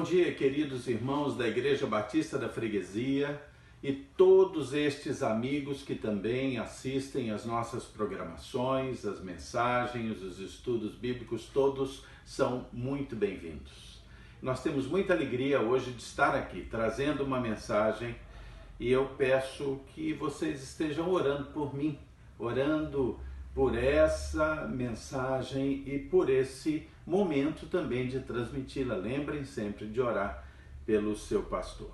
dia, queridos irmãos da Igreja Batista da Freguesia e todos estes amigos que também assistem às nossas programações, as mensagens, os estudos bíblicos, todos são muito bem-vindos. Nós temos muita alegria hoje de estar aqui, trazendo uma mensagem, e eu peço que vocês estejam orando por mim, orando por essa mensagem e por esse momento também de transmiti-la. Lembrem sempre de orar pelo seu pastor.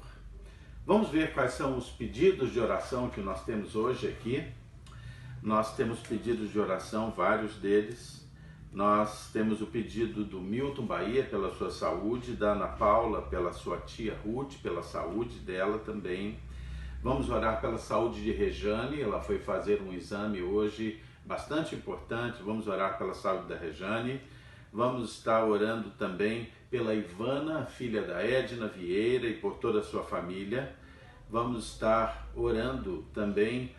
Vamos ver quais são os pedidos de oração que nós temos hoje aqui. Nós temos pedidos de oração, vários deles. Nós temos o pedido do Milton Bahia pela sua saúde, da Ana Paula pela sua tia Ruth, pela saúde dela também. Vamos orar pela saúde de Rejane, ela foi fazer um exame hoje bastante importante. Vamos orar pela saúde da Rejane. Vamos estar orando também pela Ivana, filha da Edna Vieira, e por toda a sua família. Vamos estar orando também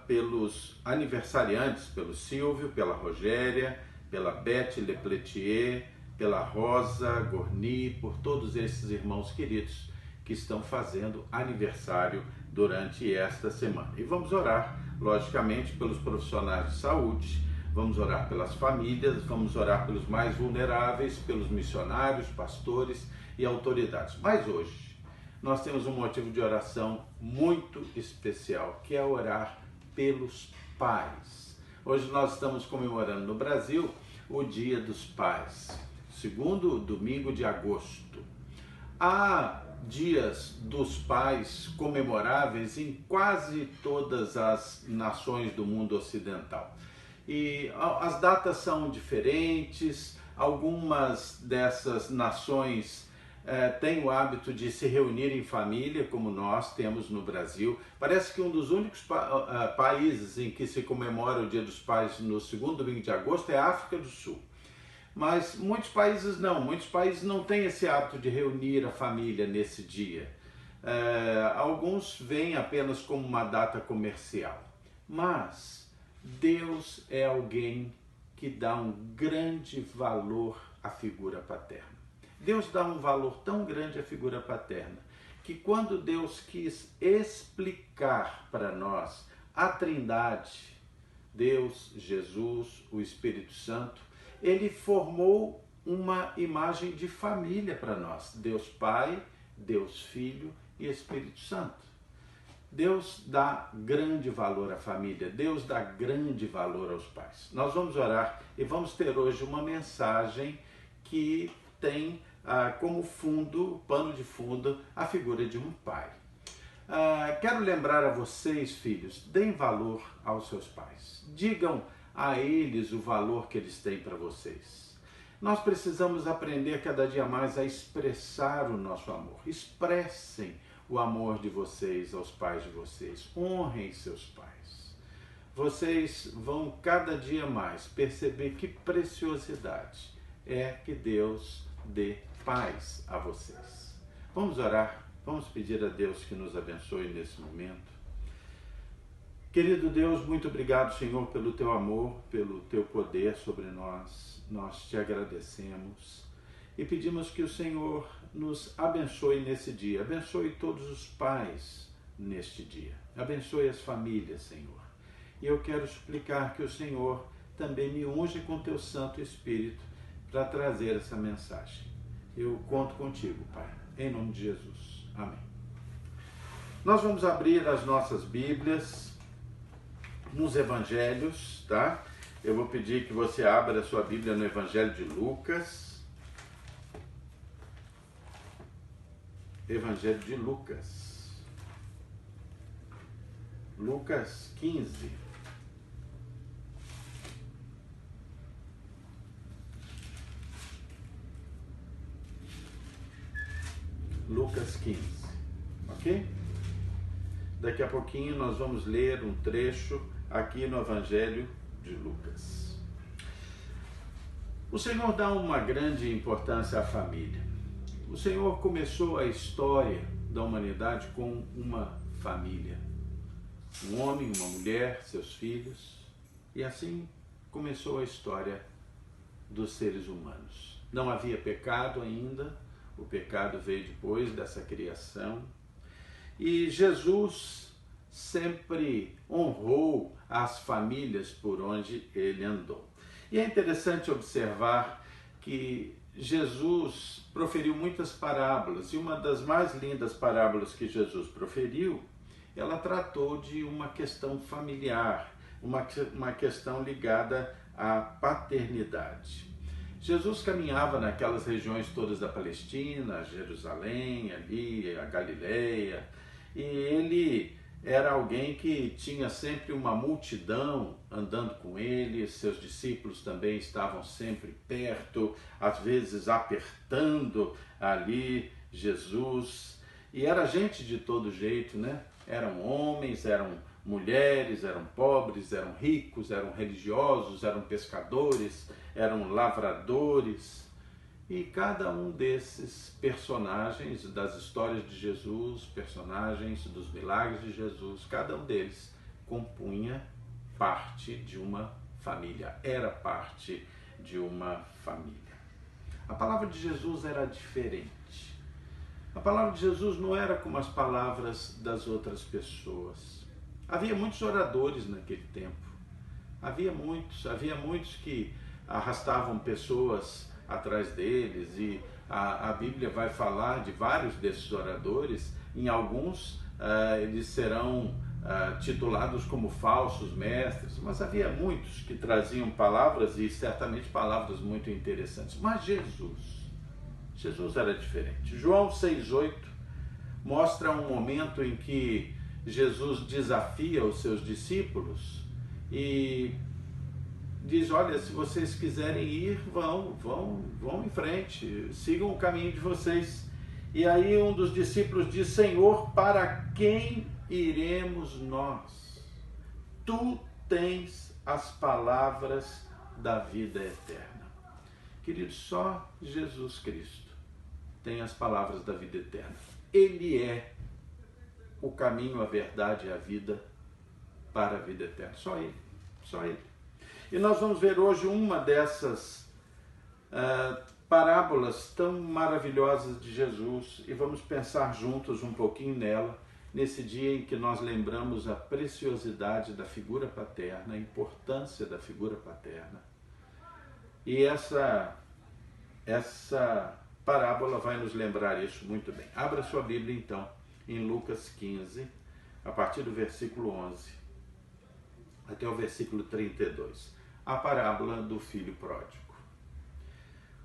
pelos aniversariantes, pelo Silvio, pela Rogéria, pela Beth Lepletier, pela Rosa Gorni, por todos esses irmãos queridos que estão fazendo aniversário durante esta semana. E vamos orar, logicamente, pelos profissionais de saúde, vamos orar pelas famílias, vamos orar pelos mais vulneráveis, pelos missionários, pastores e autoridades. Mas hoje nós temos um motivo de oração muito especial, que é orar pelos pais. Hoje nós estamos comemorando no Brasil o Dia dos Pais, segundo domingo de agosto. Há dias dos pais comemoráveis em quase todas as nações do mundo ocidental. E as datas são diferentes, algumas dessas nações têm o hábito de se reunir em família, como nós temos no Brasil. Parece que um dos únicos países em que se comemora o Dia dos Pais no segundo domingo de agosto é a África do Sul. Mas muitos países não têm esse hábito de reunir a família nesse dia. Alguns veem apenas como uma data comercial. Mas Deus é alguém que dá um grande valor à figura paterna. Deus dá um valor tão grande à figura paterna, que quando Deus quis explicar para nós a Trindade, Deus, Jesus, o Espírito Santo, ele formou uma imagem de família para nós. Deus Pai, Deus Filho e Espírito Santo. Deus dá grande valor à família, Deus dá grande valor aos pais. Nós vamos orar e vamos ter hoje uma mensagem que tem como fundo, pano de fundo, a figura de um pai. Quero lembrar a vocês, filhos, deem valor aos seus pais. Digam a eles o valor que eles têm para vocês. Nós precisamos aprender cada dia mais a expressar o nosso amor. Expressem o amor de vocês aos pais de vocês. Honrem seus pais. Vocês vão cada dia mais perceber que preciosidade é que Deus dê paz a vocês. Vamos orar, vamos pedir a Deus que nos abençoe nesse momento. Querido Deus, muito obrigado, Senhor, pelo teu amor, pelo teu poder sobre nós. Nós te agradecemos e pedimos que o Senhor nos abençoe nesse dia. Abençoe todos os pais neste dia. Abençoe as famílias, Senhor. E eu quero suplicar que o Senhor também me unja com teu Santo Espírito para trazer essa mensagem. Eu conto contigo, Pai, em nome de Jesus. Amém. Nós vamos abrir as nossas Bíblias nos Evangelhos, tá? Eu vou pedir que você abra a sua Bíblia no Evangelho de Lucas. Evangelho de Lucas. Lucas 15. Lucas 15, ok? Daqui a pouquinho nós vamos ler um trecho aqui no Evangelho de Lucas. O Senhor dá uma grande importância à família. O Senhor começou a história da humanidade com uma família. Um homem, uma mulher, seus filhos, e assim começou a história dos seres humanos. Não havia pecado ainda, O pecado veio depois dessa criação. E Jesus sempre honrou as famílias por onde ele andou. E é interessante observar que Jesus proferiu muitas parábolas, e uma das mais lindas parábolas que Jesus proferiu, ela tratou de uma questão familiar, uma questão ligada à paternidade. Jesus caminhava naquelas regiões todas da Palestina, Jerusalém, ali, a Galileia, e ele era alguém que tinha sempre uma multidão andando com ele, seus discípulos também estavam sempre perto, às vezes apertando ali Jesus, e era gente de todo jeito, né? Eram homens, eram mulheres, eram pobres, eram ricos, eram religiosos, eram pescadores, eram lavradores. E cada um desses personagens das histórias de Jesus, personagens dos milagres de Jesus, cada um deles compunha parte de uma família, era parte de uma família. A palavra de Jesus era diferente. A palavra de Jesus não era como as palavras das outras pessoas. Havia muitos oradores naquele tempo. Havia muitos que arrastavam pessoas atrás deles, e a Bíblia vai falar de vários desses oradores. Em alguns eles serão titulados como falsos mestres, mas havia muitos que traziam palavras, e certamente palavras muito interessantes. Mas Jesus era diferente. João 6,8 mostra um momento em que Jesus desafia os seus discípulos e diz: olha, se vocês quiserem ir, vão em frente, sigam o caminho de vocês. E aí um dos discípulos diz: Senhor, para quem iremos nós? Tu tens as palavras da vida eterna. Querido, só Jesus Cristo tem as palavras da vida eterna. Ele é o caminho, a verdade e a vida para a vida eterna. Só Ele, só Ele. E nós vamos ver hoje uma dessas parábolas tão maravilhosas de Jesus, e vamos pensar juntos um pouquinho nela, nesse dia em que nós lembramos a preciosidade da figura paterna, a importância da figura paterna. E essa parábola vai nos lembrar isso muito bem. Abra sua Bíblia então em Lucas 15, a partir do versículo 11 até o versículo 32. A parábola do filho pródigo.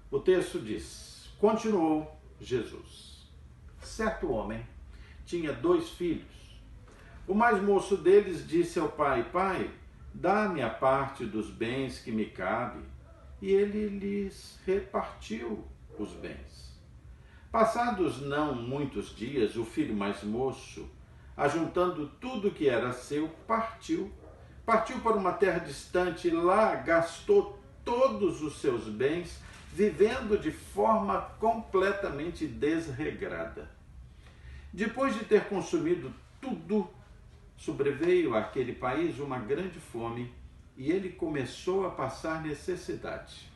O texto diz: continuou Jesus. Certo homem tinha 2 filhos. O mais moço deles disse ao pai: Pai, dá-me a parte dos bens que me cabe. E ele lhes repartiu os bens. Passados não muitos dias, o filho mais moço, ajuntando tudo que era seu, partiu para uma terra distante e lá gastou todos os seus bens, vivendo de forma completamente desregrada. Depois de ter consumido tudo, sobreveio àquele país uma grande fome e ele começou a passar necessidade.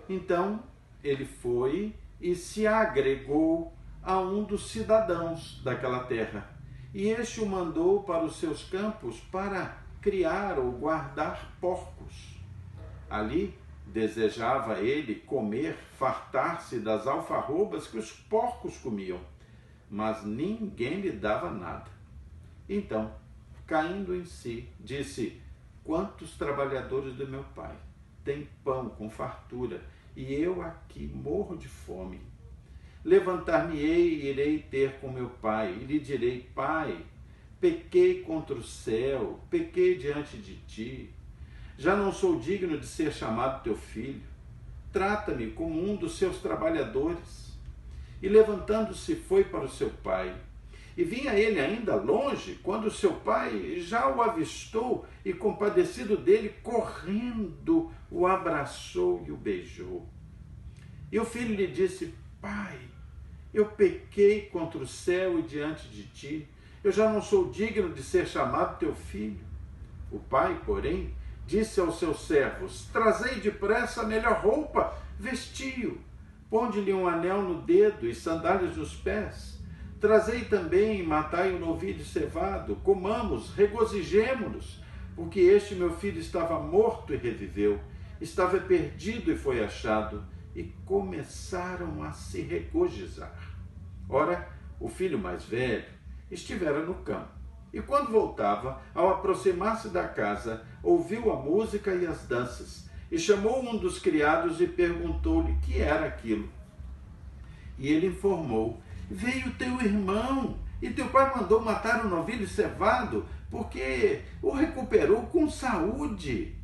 Então ele foi e se agregou a um dos cidadãos daquela terra, e este o mandou para os seus campos para criar ou guardar porcos. Ali desejava ele comer, fartar-se das alfarrobas que os porcos comiam, mas ninguém lhe dava nada. Então, caindo em si, disse: quantos trabalhadores do meu pai têm pão com fartura, e eu aqui morro de fome. Levantar-me-ei e irei ter com meu pai, e lhe direi: Pai, pequei contra o céu, pequei diante de ti. Já não sou digno de ser chamado teu filho. Trata-me como um dos seus trabalhadores. E levantando-se foi para o seu pai. E vinha ele ainda longe, quando seu pai já o avistou e, compadecido dele, correndo, o abraçou e o beijou. E o filho lhe disse: Pai, eu pequei contra o céu e diante de ti. Eu já não sou digno de ser chamado teu filho. O pai, porém, disse aos seus servos: trazei depressa a melhor roupa, vestiu, ponde-lhe um anel no dedo e sandálias nos pés. Trazei também e matai um novilho cevado, comamos, regozijemo-nos, porque este meu filho estava morto e reviveu, estava perdido e foi achado, e começaram a se regozijar. Ora, o filho mais velho estivera no campo, e quando voltava, ao aproximar-se da casa, ouviu a música e as danças, e chamou um dos criados e perguntou-lhe que era aquilo. E ele informou: veio teu irmão, e teu pai mandou matar o novilho cevado, porque o recuperou com saúde.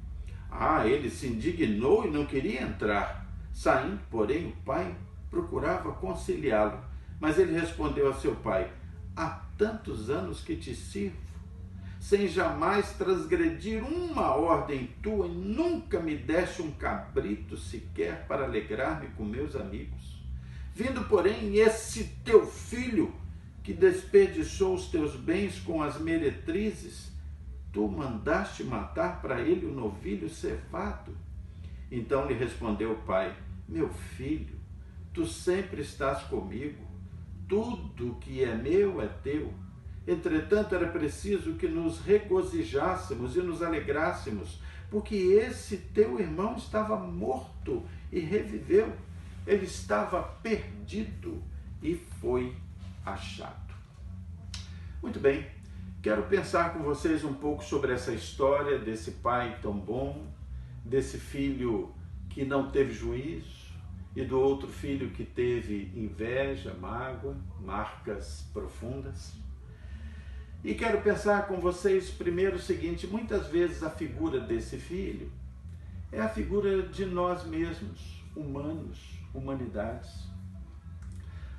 Ele se indignou e não queria entrar. Saindo, porém, o pai procurava conciliá-lo. Mas ele respondeu a seu pai: há tantos anos que te sirvo, sem jamais transgredir uma ordem tua, e nunca me deste um cabrito sequer para alegrar-me com meus amigos. Vindo, porém, esse teu filho, que desperdiçou os teus bens com as meretrizes, tu mandaste matar para ele o novilho cevado. Então lhe respondeu o pai: meu filho, tu sempre estás comigo, tudo que é meu é teu. Entretanto, era preciso que nos regozijássemos e nos alegrássemos, porque esse teu irmão estava morto e reviveu. Ele estava perdido e foi achado. Muito bem, quero pensar com vocês um pouco sobre essa história desse pai tão bom, desse filho que não teve juízo e do outro filho que teve inveja, mágoa, marcas profundas. E quero pensar com vocês primeiro o seguinte: muitas vezes a figura desse filho é a figura de nós mesmos, humanos, humanidades.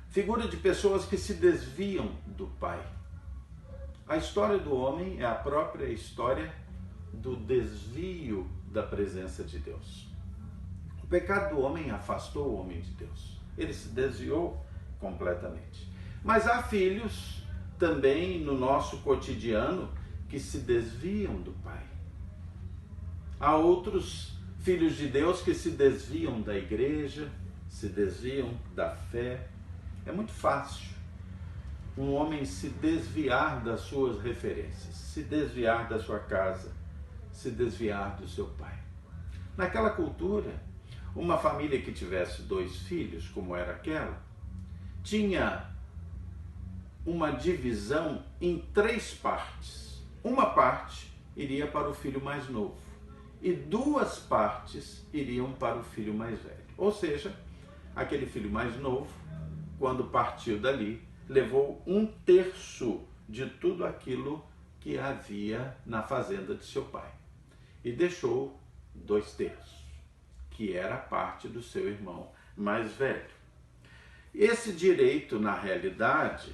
Figura de pessoas que se desviam do Pai. A história do homem é a própria história do desvio da presença de Deus. O pecado do homem afastou o homem de Deus. Ele se desviou completamente. Mas há filhos também no nosso cotidiano que se desviam do Pai. Há outros filhos de Deus que se desviam da igreja, se desviam da fé. É muito fácil um homem se desviar das suas referências, se desviar da sua casa, se desviar do seu pai. Naquela cultura, uma família que tivesse 2 filhos, como era aquela, tinha uma divisão em 3 partes. Uma parte iria para o filho mais novo e 2 partes iriam para o filho mais velho. Ou seja, aquele filho mais novo, quando partiu dali, levou 1/3 de tudo aquilo que havia na fazenda de seu pai e deixou 2/3, que era a parte do seu irmão mais velho. Esse direito, na realidade,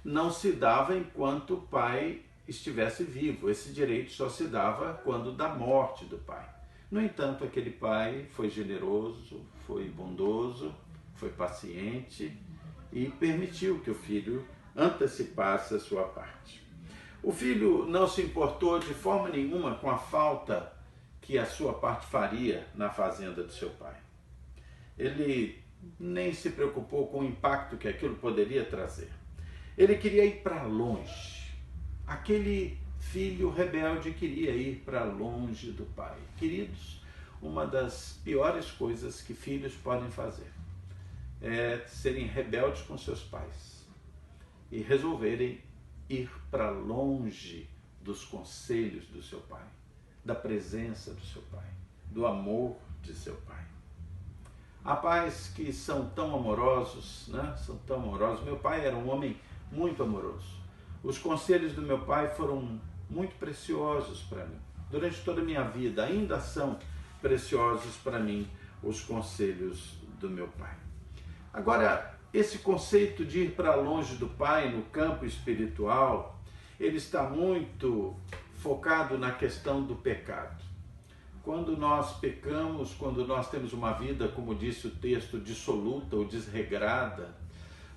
não se dava enquanto o pai estivesse vivo. Esse direito só se dava quando da morte do pai. No entanto, aquele pai foi generoso, foi bondoso, foi paciente e permitiu que o filho antecipasse a sua parte. O filho não se importou de forma nenhuma com a falta que a sua parte faria na fazenda de seu pai. Ele nem se preocupou com o impacto que aquilo poderia trazer. Ele queria ir para longe. Aquele filho rebelde queria ir para longe do pai. Queridos, uma das piores coisas que filhos podem fazer é serem rebeldes com seus pais e resolverem ir para longe dos conselhos do seu pai, da presença do seu pai, do amor de seu pai. Há pais que são tão amorosos, né? São tão amorosos. Meu pai era um homem muito amoroso. Os conselhos do meu pai foram muito preciosos para mim. Durante toda a minha vida ainda são preciosos para mim os conselhos do meu pai. Agora, esse conceito de ir para longe do pai no campo espiritual, ele está muito focado na questão do pecado. Quando nós pecamos, quando nós temos uma vida, como disse o texto, dissoluta ou desregrada,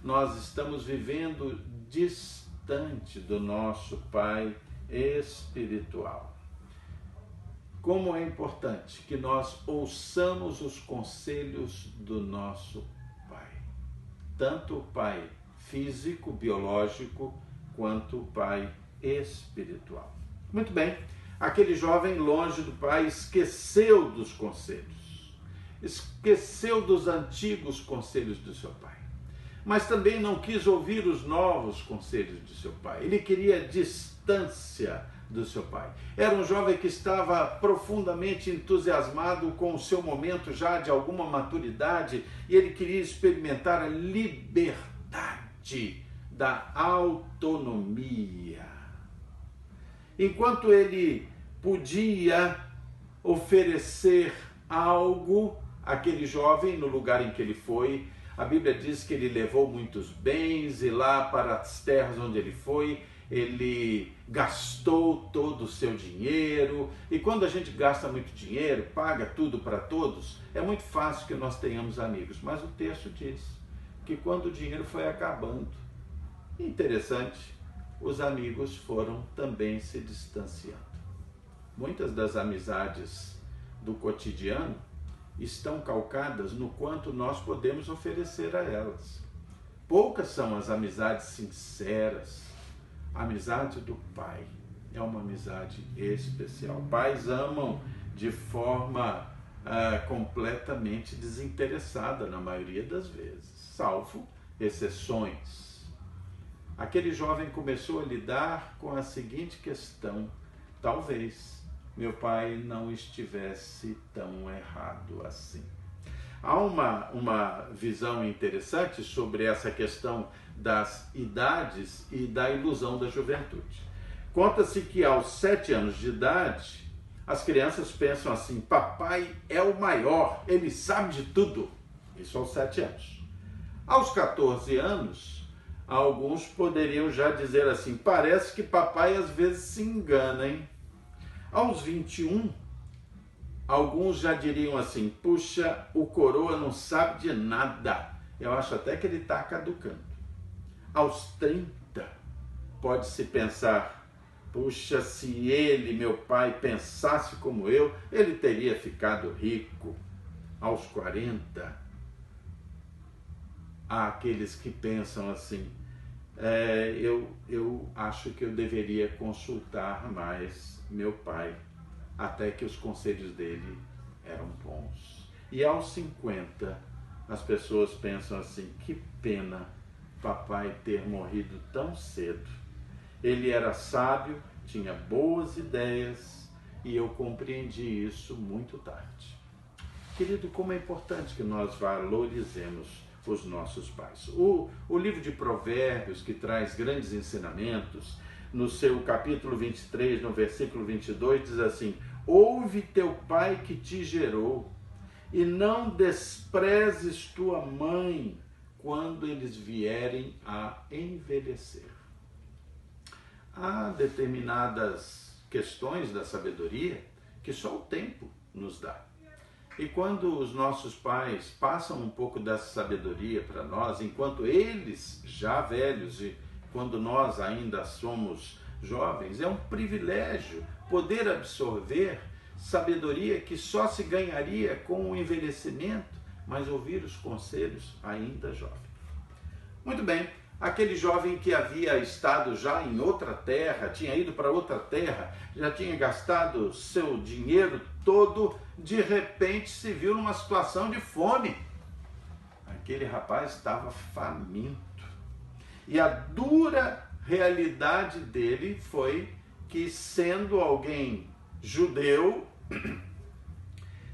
nós estamos vivendo distante do nosso Pai espiritual. Como é importante que nós ouçamos os conselhos do nosso tanto o pai físico, biológico, quanto o pai espiritual. Muito bem, aquele jovem longe do pai esqueceu dos conselhos, esqueceu dos antigos conselhos do seu pai, mas também não quis ouvir os novos conselhos de seu pai. Ele queria distância do seu pai. Era um jovem que estava profundamente entusiasmado com o seu momento já de alguma maturidade e ele queria experimentar a liberdade da autonomia. Enquanto ele podia oferecer algo àquele jovem no lugar em que ele foi, a Bíblia diz que ele levou muitos bens e lá para as terras onde ele foi, ele gastou todo o seu dinheiro. E quando a gente gasta muito dinheiro, paga tudo para todos, é muito fácil que nós tenhamos amigos. Mas o texto diz que quando o dinheiro foi acabando, interessante, os amigos foram também se distanciando. Muitas das amizades do cotidiano estão calcadas no quanto nós podemos oferecer a elas. Poucas são as amizades sinceras. A amizade do pai é uma amizade especial. Pais amam de forma completamente desinteressada na maioria das vezes, salvo exceções. Aquele jovem começou a lidar com a seguinte questão: talvez meu pai não estivesse tão errado assim. Há uma visão interessante sobre essa questão das idades e da ilusão da juventude. Conta-se que aos 7 anos de idade, as crianças pensam assim: papai é o maior, ele sabe de tudo. Isso aos 7 anos. Aos 14 anos, alguns poderiam já dizer assim: parece que papai às vezes se engana, hein? Aos 21, alguns já diriam assim: puxa, o coroa não sabe de nada, eu acho até que ele está caducando. Aos 30, pode-se pensar: puxa, se ele, meu pai, pensasse como eu, ele teria ficado rico. Aos 40, há aqueles que pensam assim: eu acho que eu deveria consultar mais meu pai, até que os conselhos dele eram bons. E aos 50, as pessoas pensam assim: que pena papai ter morrido tão cedo. Ele era sábio, tinha boas ideias e eu compreendi isso muito tarde. Querido, como é importante que nós valorizemos os nossos pais. O livro de Provérbios, que traz grandes ensinamentos, no seu capítulo 23, no versículo 22, diz assim: ouve teu pai que te gerou, e não desprezes tua mãe quando eles vierem a envelhecer. Há determinadas questões da sabedoria que só o tempo nos dá. E quando os nossos pais passam um pouco dessa sabedoria para nós, enquanto eles já velhos e quando nós ainda somos jovens, é um privilégio poder absorver sabedoria que só se ganharia com o envelhecimento, mas ouvir os conselhos ainda jovem. Muito bem, aquele jovem que havia estado já em outra terra, tinha ido para outra terra, já tinha gastado seu dinheiro todo, de repente se viu numa situação de fome. Aquele rapaz estava faminto. E a dura realidade dele foi que, sendo alguém judeu,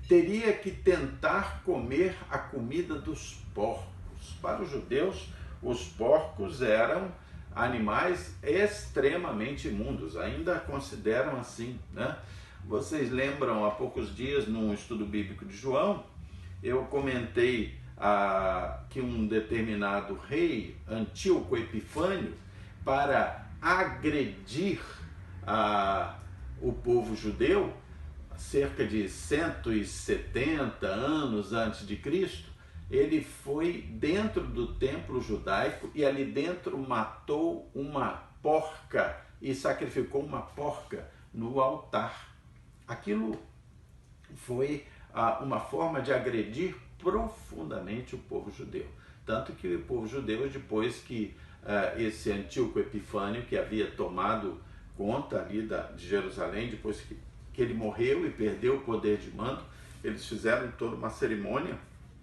teria que tentar comer a comida dos porcos. Para os judeus, os porcos eram animais extremamente imundos, ainda consideram assim, né? Vocês lembram, há poucos dias, num estudo bíblico de João, eu comentei que um determinado rei, Antíoco Epifânio, para agredir o povo judeu, cerca de 170 anos antes de Cristo, ele foi dentro do templo judaico e ali dentro matou uma porca e sacrificou uma porca no altar. Aquilo foi uma forma de agredir profundamente o povo judeu. Tanto que o povo judeu, depois que esse Antíoco Epifânio, que havia tomado conta ali de Jerusalém, depois que ele morreu e perdeu o poder de mando, eles fizeram toda uma cerimônia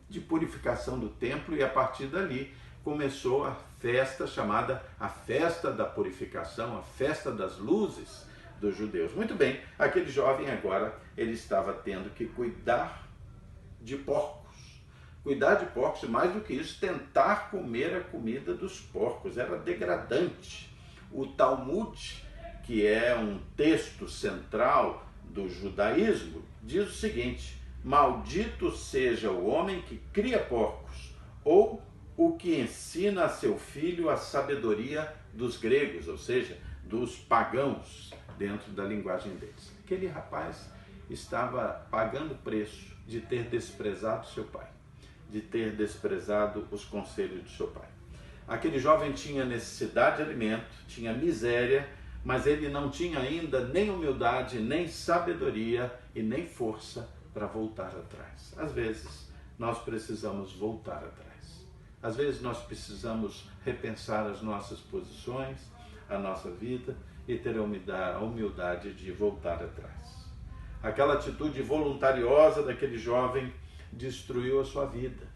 de purificação do templo e a partir dali começou a festa chamada a Festa da Purificação, a Festa das Luzes dos judeus. Muito bem, aquele jovem agora, ele estava tendo que cuidar de porcos. Cuidar de porcos, e mais do que isso, tentar comer a comida dos porcos. Era degradante. O Talmud, que é um texto central do judaísmo, diz o seguinte: maldito seja o homem que cria porcos, ou o que ensina a seu filho a sabedoria dos gregos, ou seja, dos pagãos, dentro da linguagem deles. Aquele rapaz estava pagando o preço de ter desprezado seu pai, de ter desprezado os conselhos do seu pai. Aquele jovem tinha necessidade de alimento, tinha miséria, mas ele não tinha ainda nem humildade, nem sabedoria e nem força para voltar atrás. Às vezes, nós precisamos voltar atrás. Às vezes, nós precisamos repensar as nossas posições, a nossa vida e ter a humildade de voltar atrás. Aquela atitude voluntariosa daquele jovem destruiu a sua vida.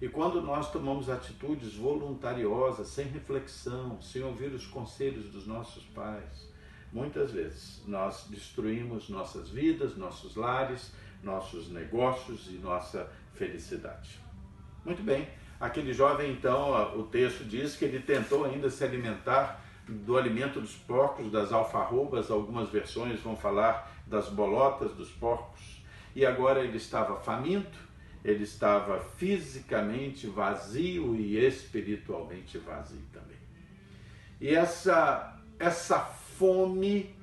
E quando nós tomamos atitudes voluntariosas, sem reflexão, sem ouvir os conselhos dos nossos pais, muitas vezes nós destruímos nossas vidas, nossos lares, nossos negócios e nossa felicidade. Muito bem, aquele jovem então, o texto diz que ele tentou ainda se alimentar do alimento dos porcos, das alfarrobas, algumas versões vão falar das bolotas dos porcos, e agora ele estava faminto, ele estava fisicamente vazio e espiritualmente vazio também. E essa fome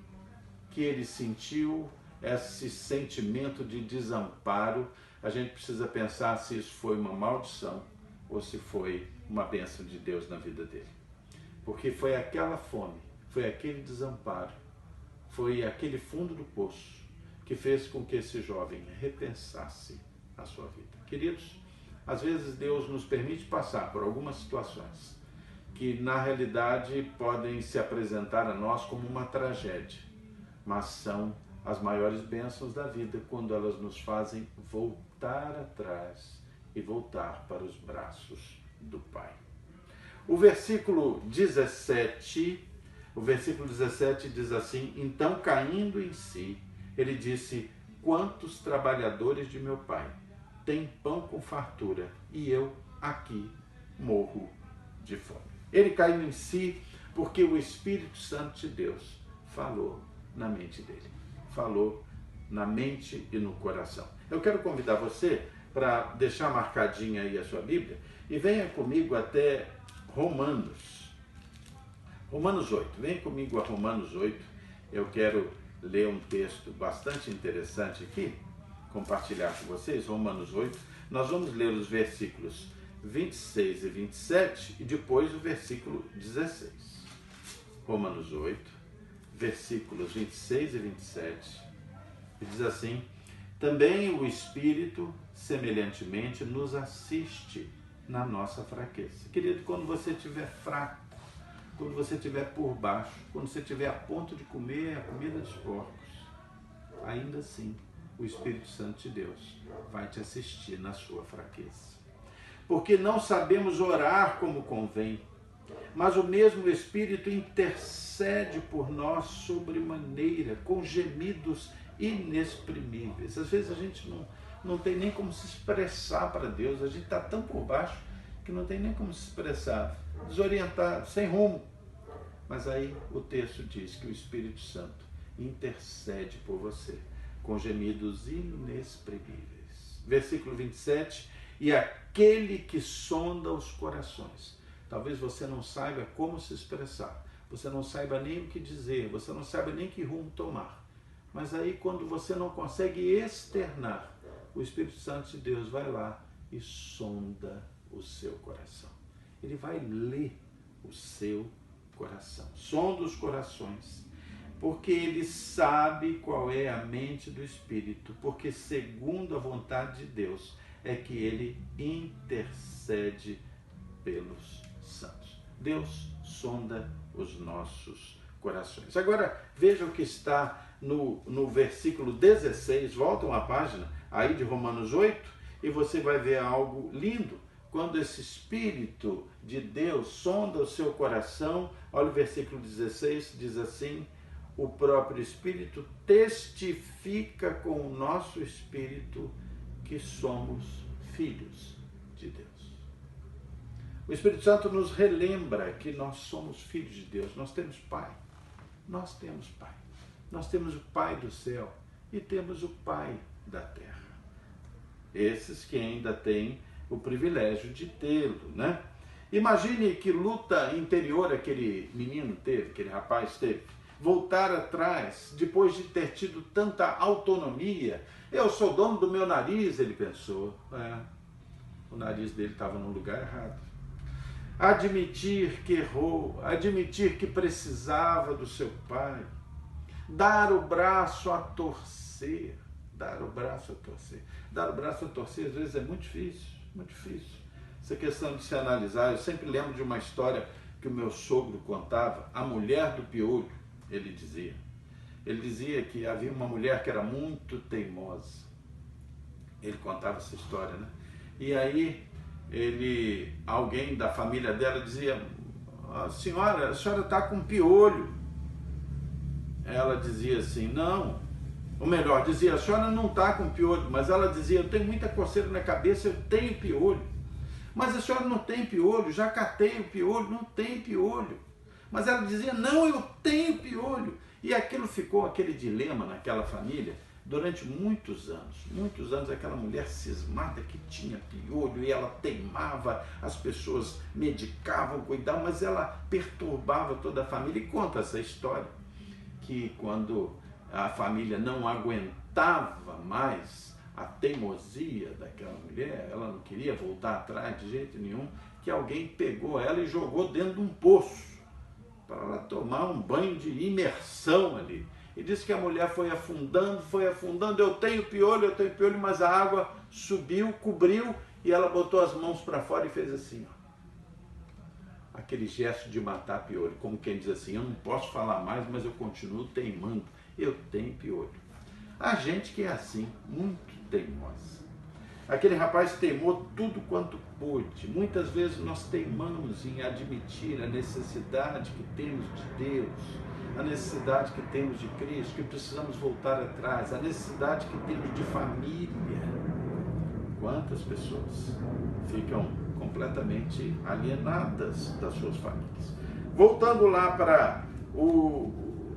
que ele sentiu, esse sentimento de desamparo, a gente precisa pensar se isso foi uma maldição ou se foi uma bênção de Deus na vida dele. Porque foi aquela fome, foi aquele desamparo, foi aquele fundo do poço que fez com que esse jovem repensasse a sua vida. Queridos, às vezes Deus nos permite passar por algumas situações que na realidade podem se apresentar a nós como uma tragédia, mas são as maiores bênçãos da vida quando elas nos fazem voltar atrás e voltar para os braços do Pai. O versículo 17 diz assim: então, caindo em si, ele disse: quantos trabalhadores de meu pai têm pão com fartura e eu aqui morro de fome. Ele caiu em si porque o Espírito Santo de Deus falou na mente dele, falou na mente e no coração. Eu quero convidar você para deixar marcadinha aí a sua Bíblia e venha comigo até Romanos 8. Venha comigo a Romanos 8. Eu quero ler um texto bastante interessante aqui, compartilhar com vocês, Romanos 8. Nós vamos ler os versículos 26 e 27 e depois o versículo 16. Romanos 8, versículos 26 e 27. E diz assim: também o Espírito, semelhantemente, nos assiste na nossa fraqueza. Querido, quando você estiver fraco, quando você estiver por baixo, quando você estiver a ponto de comer a comida dos porcos, ainda assim, o Espírito Santo de Deus vai te assistir na sua fraqueza. Porque não sabemos orar como convém, mas o mesmo Espírito intercede por nós sobremaneira, com gemidos inexprimíveis. Às vezes a gente não tem nem como se expressar para Deus, a gente está tão por baixo que não tem nem como se expressar, desorientado, sem rumo. Mas aí o texto diz que o Espírito Santo intercede por você, com gemidos inexprimíveis. Versículo 27, e aquele que sonda os corações. Talvez você não saiba como se expressar, você não saiba nem o que dizer, você não saiba nem que rumo tomar. Mas aí quando você não consegue externar, o Espírito Santo de Deus vai lá e sonda o seu coração. Ele vai ler o seu coração, sonda os corações, porque ele sabe qual é a mente do Espírito, porque segundo a vontade de Deus é que ele intercede pelos santos. Deus sonda os nossos corações. Agora, veja o que está no versículo 16, volta uma página aí de Romanos 8, e você vai ver algo lindo. Quando esse Espírito de Deus sonda o seu coração, olha o versículo 16, diz assim: o próprio Espírito testifica com o nosso Espírito que somos filhos de Deus. O Espírito Santo nos relembra que nós somos filhos de Deus, nós temos Pai, nós temos Pai. Nós temos o Pai do céu e temos o Pai da terra. Esses que ainda têm o privilégio de tê-lo, né? Imagine que luta interior aquele menino teve, aquele rapaz teve. Voltar atrás, depois de ter tido tanta autonomia. Eu sou dono do meu nariz, ele pensou. O nariz dele estava no lugar errado. Admitir que errou, admitir que precisava do seu pai. Dar o braço a torcer. Dar o braço a torcer. Dar o braço a torcer às vezes é muito difícil, muito difícil. Essa questão de se analisar, eu sempre lembro de uma história que o meu sogro contava, a mulher do piolho, ele dizia. Ele dizia que havia uma mulher que era muito teimosa. Ele contava essa história, né? E aí, alguém da família dela dizia: a senhora está com piolho. Ela dizia assim: não. Ou melhor, dizia: a senhora não está com piolho. Mas ela dizia: eu tenho muita coceira na cabeça, eu tenho piolho. Mas a senhora não tem piolho, já catei o piolho, não tem piolho. Mas ela dizia: não, eu tenho piolho. E aquilo ficou, aquele dilema naquela família, durante muitos anos, aquela mulher cismada que tinha piolho e ela teimava, as pessoas medicavam, cuidavam, mas ela perturbava toda a família. E conta essa história, que quando a família não aguentava mais a teimosia daquela mulher, ela não queria voltar atrás de jeito nenhum, que alguém pegou ela e jogou dentro de um poço, para ela tomar um banho de imersão ali. E disse que a mulher foi afundando, eu tenho piolho, mas a água subiu, cobriu, e ela botou as mãos para fora e fez assim, ó. Aquele gesto de matar piolho, como quem diz assim: eu não posso falar mais, mas eu continuo teimando, eu tenho piolho. A gente que é assim, muito teimosa. Aquele rapaz teimou tudo quanto pôde. Muitas vezes nós teimamos em admitir a necessidade que temos de Deus, a necessidade que temos de Cristo, que precisamos voltar atrás, a necessidade que temos de família. Quantas pessoas ficam completamente alienadas das suas famílias? Voltando lá para o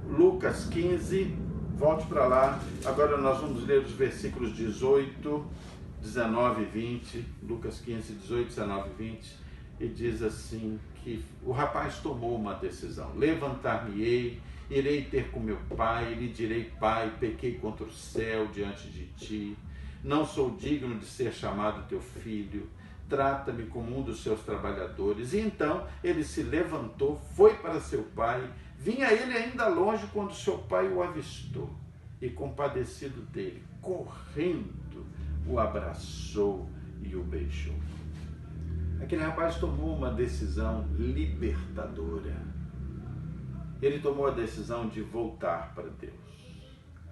Lucas 15, volte para lá. Agora nós vamos ler os versículos 18, 19 e 20, Lucas 15, 18, 19 e 20, e diz assim que o rapaz tomou uma decisão: levantar-me-ei, irei ter com meu pai, e lhe direi: pai, pequei contra o céu diante de ti, não sou digno de ser chamado teu filho, trata-me como um dos seus trabalhadores. E então ele se levantou, foi para seu pai, vinha ele ainda longe quando seu pai o avistou, e compadecido dele, correndo, o abraçou e o beijou. Aquele rapaz tomou uma decisão libertadora. Ele tomou a decisão de voltar para Deus,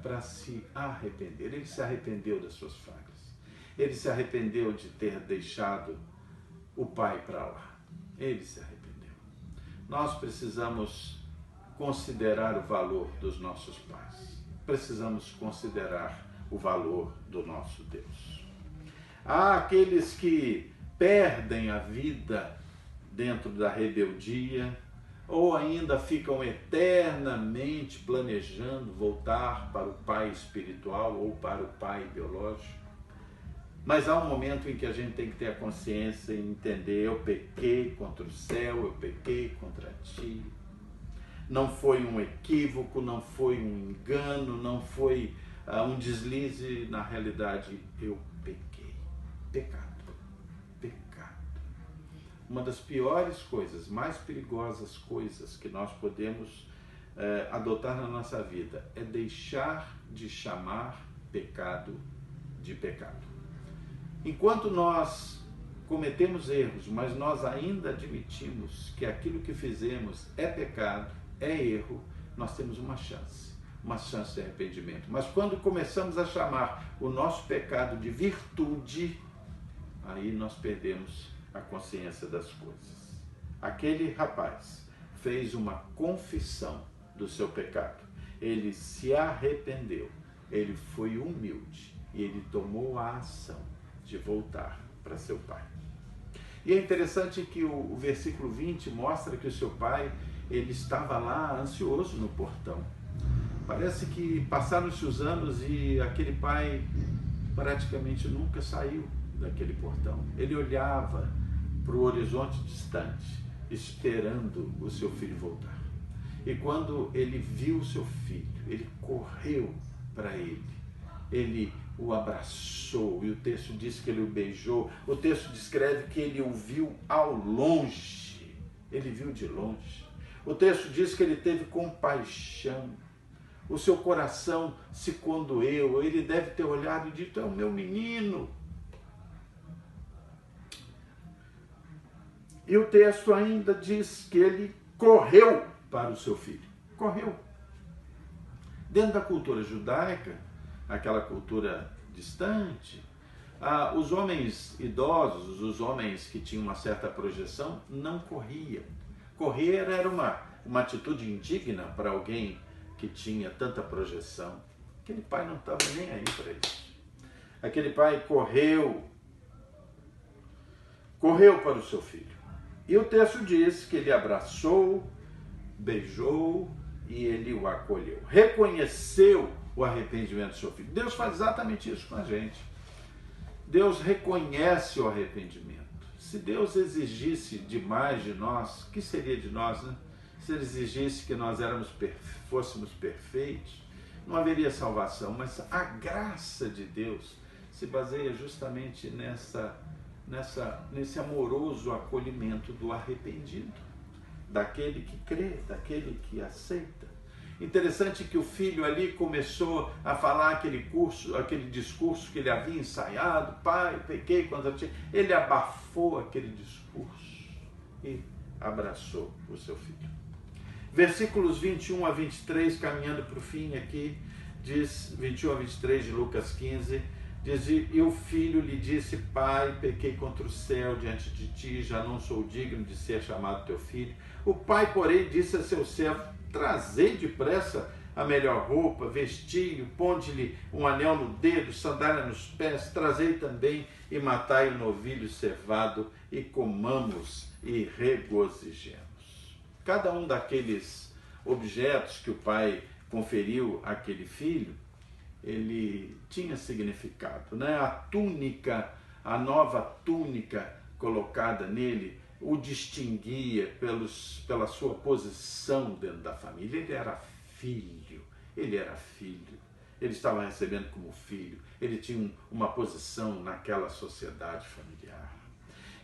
para se arrepender. Ele se arrependeu das suas falhas. Ele se arrependeu de ter deixado o pai para lá. Ele se arrependeu. Nós precisamos considerar o valor dos nossos pais. Precisamos considerar o valor do nosso Deus. Há aqueles que perdem a vida dentro da rebeldia, ou ainda ficam eternamente planejando voltar para o pai espiritual ou para o pai biológico. Mas há um momento em que a gente tem que ter a consciência e entender: eu pequei contra o céu, eu pequei contra ti. Não foi um equívoco, não foi um engano, não foi um deslize. Na realidade, eu pequei. Pecado. Uma das piores coisas, mais perigosas coisas que nós podemos adotar na nossa vida é deixar de chamar pecado de pecado. Enquanto nós cometemos erros, mas nós ainda admitimos que aquilo que fizemos é pecado, é erro, nós temos uma chance de arrependimento. Mas quando começamos a chamar o nosso pecado de virtude, aí nós perdemos a consciência das coisas. Aquele rapaz fez uma confissão do seu pecado, ele se arrependeu, ele foi humilde e ele tomou a ação de voltar para seu pai. E é interessante que o versículo 20 mostra que o seu pai, ele estava lá ansioso no portão. Parece que passaram-se os anos e aquele pai praticamente nunca saiu daquele portão. Ele olhava para o horizonte distante, esperando o seu filho voltar. E quando ele viu o seu filho, ele correu para ele o abraçou, e o texto diz que ele o beijou. O texto descreve que ele o viu ao longe, ele viu de longe. O texto diz que ele teve compaixão, o seu coração se condoeu, ele deve ter olhado e dito: é o meu menino. E o texto ainda diz que ele correu para o seu filho, correu. Dentro da cultura judaica, aquela cultura distante, os homens idosos, os homens que tinham uma certa projeção, não corriam. Correr era uma atitude indigna para alguém que tinha tanta projeção. Aquele pai não estava nem aí para isso. Aquele pai correu para o seu filho. E o texto diz que ele abraçou, beijou e ele o acolheu. Reconheceu o arrependimento do seu filho. Deus faz exatamente isso com a gente. Deus reconhece o arrependimento. Se Deus exigisse demais de nós, o que seria de nós, né? Se ele exigisse que nós fôssemos perfeitos, não haveria salvação. Mas a graça de Deus se baseia justamente nesse amoroso acolhimento do arrependido, daquele que crê, daquele que aceita. Interessante que o filho ali começou a falar aquele discurso que ele havia ensaiado: pai, pequei contra ti. Ele abafou aquele discurso e abraçou o seu filho. Versículos 21 a 23, caminhando para o fim aqui, diz, 21 a 23 de Lucas 15, diz: e o filho lhe disse: pai, pequei contra o céu diante de ti, já não sou digno de ser chamado teu filho. O pai, porém, disse a seu servo: trazei depressa a melhor roupa, vestiu, ponde-lhe um anel no dedo, sandália nos pés, trazei também e matai o novilho cevado, e comamos e regozijemos. Cada um daqueles objetos que o pai conferiu àquele filho, ele tinha significado, né? A túnica, a nova túnica colocada nele, o distinguia pela sua posição dentro da família. Ele era filho, ele estava recebendo como filho, ele tinha uma posição naquela sociedade familiar.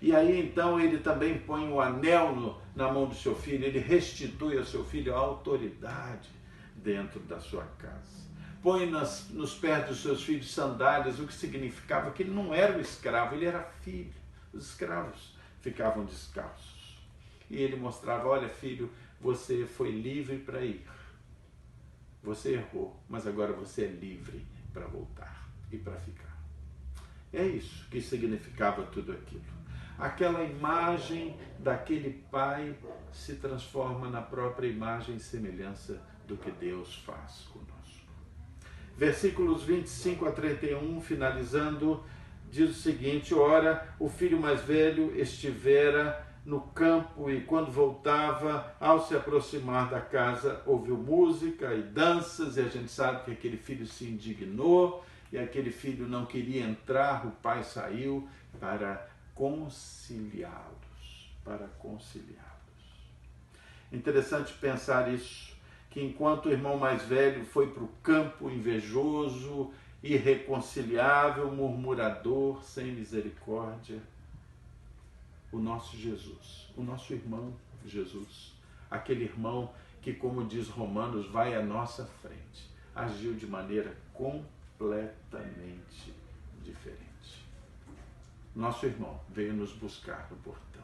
E aí então ele também põe o anel na mão do seu filho, ele restitui ao seu filho a autoridade dentro da sua casa. Põe nos pés dos seus filhos sandálias, o que significava que ele não era o escravo, ele era filho. Os escravos ficavam descalços. E ele mostrava: olha, filho, você foi livre para ir. Você errou, mas agora você é livre para voltar e para ficar. É isso que significava tudo aquilo. Aquela imagem daquele pai se transforma na própria imagem e semelhança do que Deus faz conosco. Versículos 25 a 31, finalizando, diz o seguinte: ora, o filho mais velho estivera no campo e quando voltava, ao se aproximar da casa, ouviu música e danças, e a gente sabe que aquele filho se indignou e aquele filho não queria entrar. O pai saiu para conciliá-los, Interessante pensar isso, que enquanto o irmão mais velho foi para o campo invejoso, irreconciliável, murmurador, sem misericórdia, o nosso Jesus, o nosso irmão Jesus, aquele irmão que, como diz Romanos, vai à nossa frente, agiu de maneira completamente diferente. Nosso irmão veio nos buscar no portão.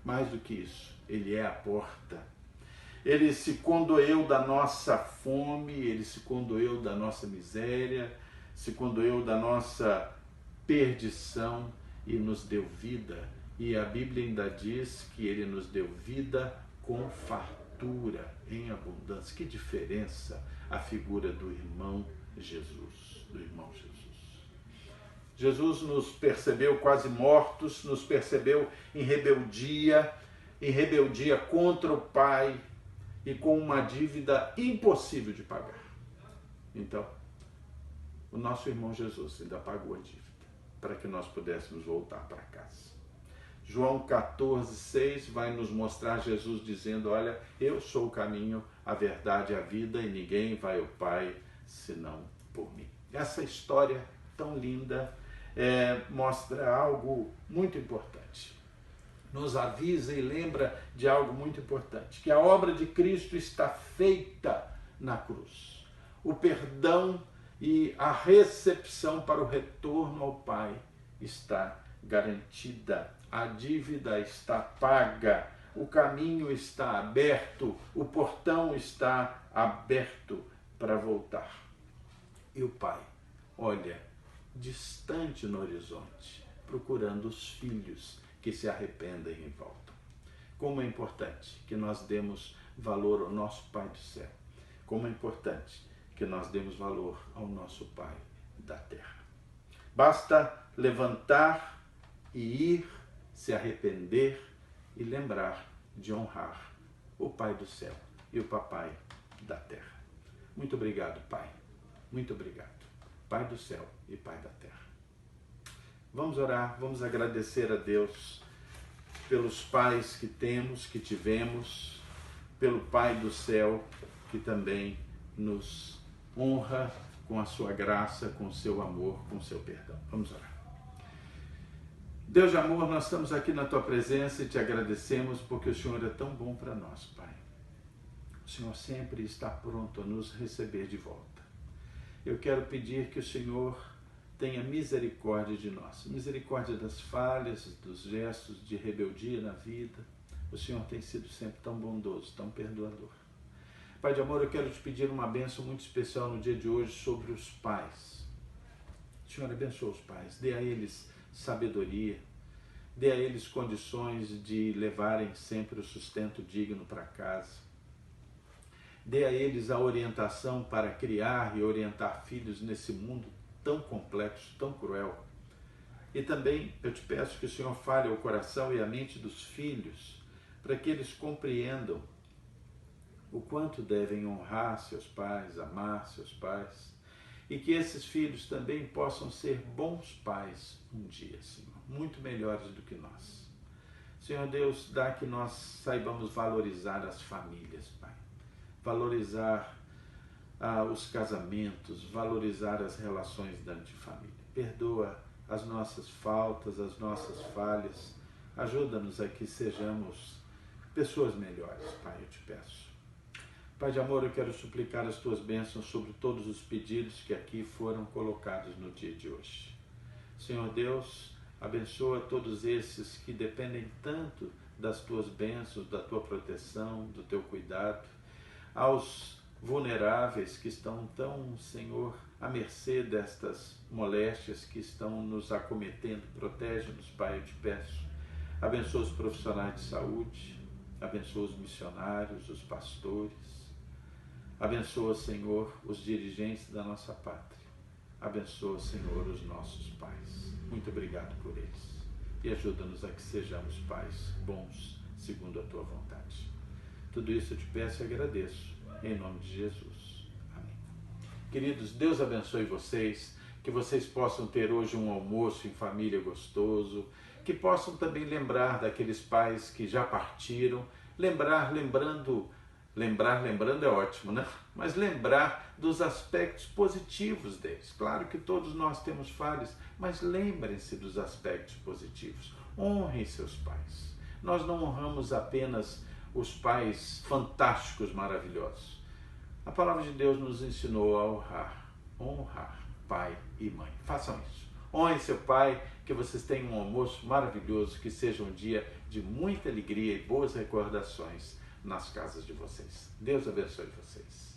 Mais do que isso, ele é a porta. Ele se condoeu da nossa fome, ele se condoeu da nossa miséria, se condoeu da nossa perdição e nos deu vida. E a Bíblia ainda diz que ele nos deu vida com fartura, em abundância. Que diferença a figura do irmão Jesus, do irmão Jesus. Jesus nos percebeu quase mortos, nos percebeu em rebeldia contra o Pai e com uma dívida impossível de pagar. Então, o nosso irmão Jesus ainda pagou a dívida para que nós pudéssemos voltar para casa. João 14,6 vai nos mostrar Jesus dizendo: olha, eu sou o caminho, a verdade e a vida, e ninguém vai ao Pai senão por mim. Essa história tão linda mostra algo muito importante. Nos avisa e lembra de algo muito importante, que a obra de Cristo está feita na cruz. O perdão e a recepção para o retorno ao Pai está garantida. A dívida está paga, o caminho está aberto, o portão está aberto para voltar. E o Pai olha distante no horizonte, procurando os filhos que se arrependem e voltam. Como é importante que nós demos valor ao nosso Pai do céu. Como é importante que nós demos valor ao nosso Pai da terra. Basta levantar e ir, se arrepender e lembrar de honrar o Pai do céu e o Papai da terra. Muito obrigado, Pai. Muito obrigado. Pai do céu e Pai da terra. Vamos orar, vamos agradecer a Deus pelos pais que temos, que tivemos, pelo Pai do céu que também nos honra com a sua graça, com o seu amor, com o seu perdão. Vamos orar. Deus de amor, nós estamos aqui na Tua presença e Te agradecemos porque o Senhor é tão bom para nós, Pai. O Senhor sempre está pronto a nos receber de volta. Eu quero pedir que o Senhor tenha misericórdia de nós, misericórdia das falhas, dos gestos de rebeldia na vida. O Senhor tem sido sempre tão bondoso, tão perdoador. Pai de amor, eu quero te pedir uma bênção muito especial no dia de hoje sobre os pais. O Senhor abençoa os pais, dê a eles sabedoria, dê a eles condições de levarem sempre o sustento digno para casa. Dê a eles a orientação para criar e orientar filhos nesse mundo tão complexo, tão cruel. E também eu te peço que o Senhor fale ao coração e à mente dos filhos, para que eles compreendam o quanto devem honrar seus pais, amar seus pais, e que esses filhos também possam ser bons pais um dia, Senhor, muito melhores do que nós. Senhor Deus, dá que nós saibamos valorizar as famílias, Pai. Valorizar os casamentos, valorizar as relações dentro de família. Perdoa as nossas faltas, as nossas falhas. Ajuda-nos a que sejamos pessoas melhores, Pai, eu te peço. Pai de amor, eu quero suplicar as Tuas bênçãos sobre todos os pedidos que aqui foram colocados no dia de hoje. Senhor Deus, abençoa todos esses que dependem tanto das Tuas bênçãos, da Tua proteção, do Teu cuidado. Aos vulneráveis que estão tão, Senhor, à mercê destas moléstias que estão nos acometendo, protege-nos, Pai, eu te peço. Abençoa os profissionais de saúde, abençoa os missionários, os pastores, abençoa, Senhor, os dirigentes da nossa pátria, abençoa, Senhor, os nossos pais. Muito obrigado por eles e ajuda-nos a que sejamos pais bons, segundo a Tua vontade. Tudo isso eu te peço e agradeço, em nome de Jesus. Amém. Queridos, Deus abençoe vocês, que vocês possam ter hoje um almoço em família gostoso, que possam também lembrar daqueles pais que já partiram, lembrando é ótimo, né? Mas lembrar dos aspectos positivos deles. Claro que todos nós temos falhas, mas lembrem-se dos aspectos positivos. Honrem seus pais. Nós não honramos apenas os pais fantásticos, maravilhosos. A palavra de Deus nos ensinou a honrar pai e mãe. Façam isso. Honre seu pai, que vocês tenham um almoço maravilhoso, que seja um dia de muita alegria e boas recordações nas casas de vocês. Deus abençoe vocês.